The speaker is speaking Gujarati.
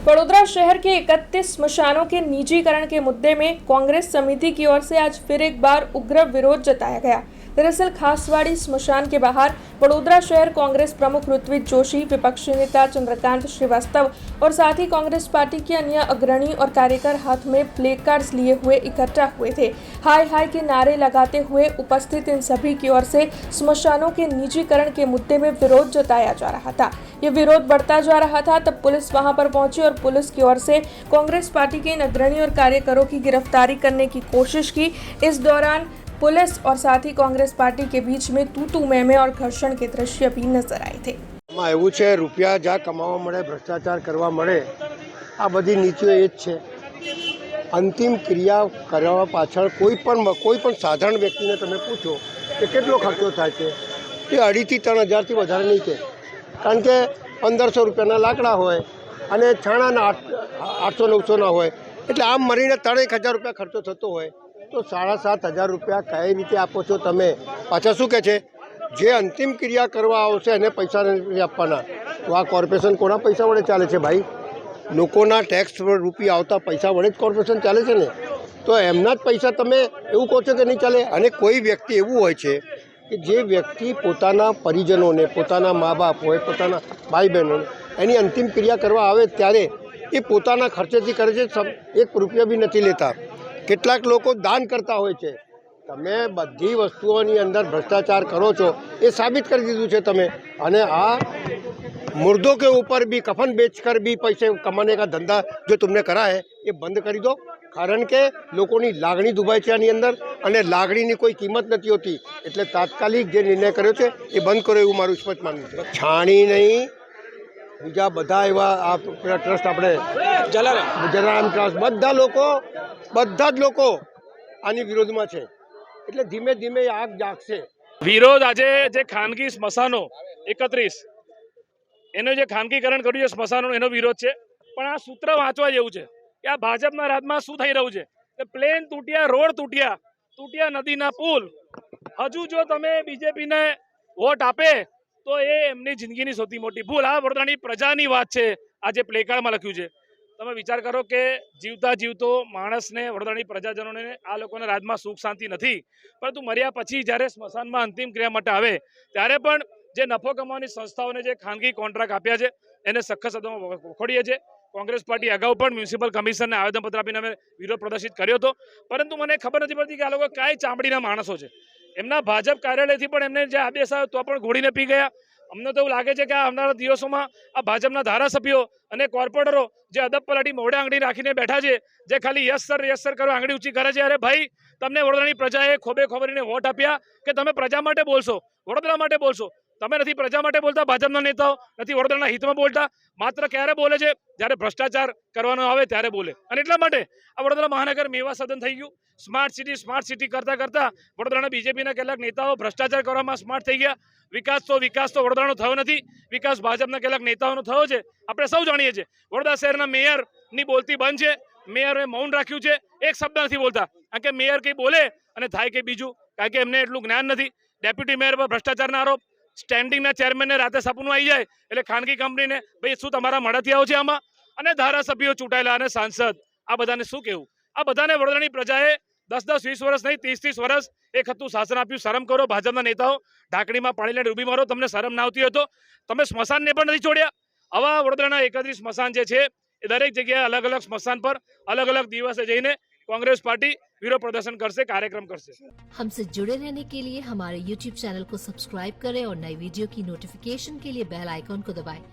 बड़ोदरा शहर के 31 स्मशानों के निजीकरण के मुद्दे में कांग्रेस समिति की ओर से आज फिर एक बार उग्र विरोध जताया गया। दरअसल खासवाड़ी स्मशान के बाहर बड़ोदरा शहर कांग्रेस प्रमुख ऋत्विक जोशी, विपक्षी नेता चंद्रकांत श्रीवास्तव और साथ ही कांग्रेस पार्टी के अन्य अग्रणी और कार्यकर हाथ में प्लेकार्ड्स लिए हुए इकट्ठा हुए थे। हाय हाय के नारे लगाते हुए उपस्थित इन सभी की ओर से स्मशानों के निजीकरण के मुद्दे में विरोध जताया जा रहा था। ये विरोध बढ़ता जा रहा था तब पुलिस वहां पर पहुंची और पुलिस की ओर से कांग्रेस पार्टी के इन अग्रणी और कार्यकरों की गिरफ्तारी करने की कोशिश की। इस दौरान पुलिस और साथ ही कांग्रेस पार्टी के बीच में तू-तू मैं और घर्षण के दृश्य भी नजर आए थे। એવું છે રૂપિયા જ્યાં કમાવા મળે, ભ્રષ્ટાચાર કરવા મળે, આ બધી નીતિઓ એ જ છે। અંતિમ ક્રિયા કરવા પાછળ કોઈ પણ સાધારણ વ્યક્તિને તમે પૂછો કે કેટલો ખર્ચો થાય છે, એ 2,500 થી 3,000થી વધારે નહીં કહે, કારણ કે 1,500 રૂપિયાના લાકડા હોય અને છાણાના 800-900ના હોય, એટલે આમ મળીને 3,000 રૂપિયા ખર્ચો થતો હોય તો 7,500 રૂપિયા કઈ રીતે આપો છો તમે? પાછા શું કહે છે, જે અંતિમ ક્રિયા કરવા આવશે એને પૈસા નથી આપવાના। તો આ કોર્પોરેશન કોના પૈસા વડે ચાલે છે ભાઈ? લોકોના ટેક્સ રૂપિયા આવતા પૈસા વડે જ કોર્પોરેશન ચાલે છે ને। તો એમના જ પૈસા તમે એવું કહો છો કે નહીં ચાલે? અને કોઈ વ્યક્તિ એવું હોય છે કે જે વ્યક્તિ પોતાના પરિજનોને, પોતાના મા બાપ હોય, પોતાના ભાઈ બહેનોને એની અંતિમ ક્રિયા કરવા આવે ત્યારે એ પોતાના ખર્ચેથી કરે છે, 1 રૂપિયા બી નથી લેતા। કેટલાક લોકો દાન કરતા હોય છે। તમે બધી વસ્તુઓની અંદર ભ્રષ્ટાચાર કરો છો એ સાબિત કરી દીધું છે તમે। અને આ मुर्दों के ऊपर भी कफन बेचकर भी पैसे कमाने का धंधा जो तुमने करा है ये बंद कर दो, कारण के लोगोनी लागणी दुबाय છે આની અંદર અને લાગણીની કોઈ કિંમત નથી હોતી। એટલે તાત્કાલિક જે નિર્ણય કર્યો છે એ બંધ કરો એવું મારું સ્પષ્ટ માનવું છે। છાણી નહીં, બીજા બધા એવા આ ટ્રસ્ટ આપણે જલારામ ટ્રસ્ટ બધા જ લોકો આની વિરોધમાં છે। એટલે ધીમે ધીમે આગ જાગશે। વિરોધ આજે જે ખાનગી સ્મશાનો 31 એનો જે ખાનગીકરણ કર્યું છે સ્મશાનો, એનો વિરોધ છે। પણ આ સૂત્ર વાંચવા જેવું છે કે આ ભાજપના રાજમાં શું થઈ રહ્યું છે કે પ્લેન તૂટ્યા, રોડ તૂટ્યા નદીના પુલ। હજુ જો તમે બીજેપીને વોટ આપે તો એ એમની જિંદગીની સૌથી મોટી ભૂલ। આ વડોદરાની પ્રજાની વાત છે, આ જે પ્લેકાર્ડમાં લખ્યું છે। તમે વિચાર કરો કે જીવતો માણસને, વડોદરાની પ્રજાજનોને, આ લોકોના રાજમાં સુખ શાંતિ નથી, પરંતુ મર્યા પછી જ્યારે સ્મશાનમાં અંતિમ ક્રિયા માટે આવે ત્યારે પણ જે નફો કમાવાની સંસ્થાઓને જે ખાનગી કોન્ટ્રાક્ટ આપ્યા છે એને સખત શબ્દોમાં વખોડીએ છીએ। કોંગ્રેસ પાર્ટી અગાઉ પણ મ્યુનિસિપલ કમિશનને આવેદનપત્ર આપીને અમે વિરોધ પ્રદર્શિત કર્યો હતો, પરંતુ મને ખબર નથી પડતી કે આ લોકો કઈ ચામડીના માણસો છે। એમના ભાજપ કાર્યાલયથી પણ એમને જે આદેશ આવ્યો તો પણ ઘોડીને પી ગયા। અમને તો એવું લાગે છે કે આવનારા દિવસોમાં આ ભાજપના ધારાસભ્યો અને કોર્પોરેટરો જે અદબ પલાટી મોઢે આંગળી રાખીને બેઠા છે, જે ખાલી યસ સર કરવા આંગળી ઊંચી કરે છે, અરે ભાઈ તમને વડોદરાની પ્રજાએ ખોબરીને વોટ આપ્યા કે તમે પ્રજા માટે બોલશો, વડોદરા માટે બોલશો? તમે નથી પ્રજા માટે બોલતા, ભાજપના નેતાઓ નથી વડોદરાના હિતમાં બોલતા, માત્ર ક્યારે બોલે છે? જ્યારે ભ્રષ્ટાચાર કરવાનો આવે ત્યારે બોલે। અને એટલા માટે આ વડોદરા મહાનગર મેવા સદન થઈ ગયું। સ્માર્ટ સિટી કરતા વડોદરાના બીજેપીના કેટલાક નેતાઓ ભ્રષ્ટાચાર કરવામાં સ્માર્ટ થઈ ગયા। વિકાસ તો વડોદરાનો થયો નથી, વિકાસ ભાજપના કેટલાક નેતાઓનો થયો છે। આપણે સૌ જાણીએ છીએ વડોદરા શહેરના મેયરની બોલતી બંધ છે, મેયરે મૌન રાખ્યું છે, એક શબ્દ નથી બોલતા, કારણ કે મેયર કંઈ બોલે અને થાય કંઈ બીજું, કારણ કે એમને એટલું જ્ઞાન નથી। ડેપ્યુટી મેયર પર ભ્રષ્ટાચારના આરોપ, સ્ટેન્ડિંગના ચેરમેનને રાતે સપનું આવી જાય એટલે ખાનગી કંપનીને ભાઈ શું તમારા મળાથી આવો છે આમાં? અને ધારાસભ્યો ચૂંટાયેલા અને સાંસદ, આ બધાને શું કહેવું? આ બધાને વડોદરાની પ્રજાએ 10-10, 20 વર્ષ નહીં 30-30 વર્ષ એક હતું શાસન આપ્યું। શરમ કરો ભાજપના નેતાઓ, ઢાંકણીમાં પાણી લઈને ડૂબી મારો, તમને શરમ ના આવતી હોય તો? તમે સ્મશાનને પણ નથી છોડ્યા। આવા વડોદરાના 31 સ્મશાન જે છે એ દરેક જગ્યાએ અલગ સ્મશાન પર અલગ દિવસે જઈને कांग्रेस पार्टी विरोध प्रदर्शन करसे, कार्यक्रम करसे। हमसे जुड़े रहने के लिए हमारे YouTube चैनल को सब्सक्राइब करें और नई वीडियो की नोटिफिकेशन के लिए बेल आइकॉन को दबाएं।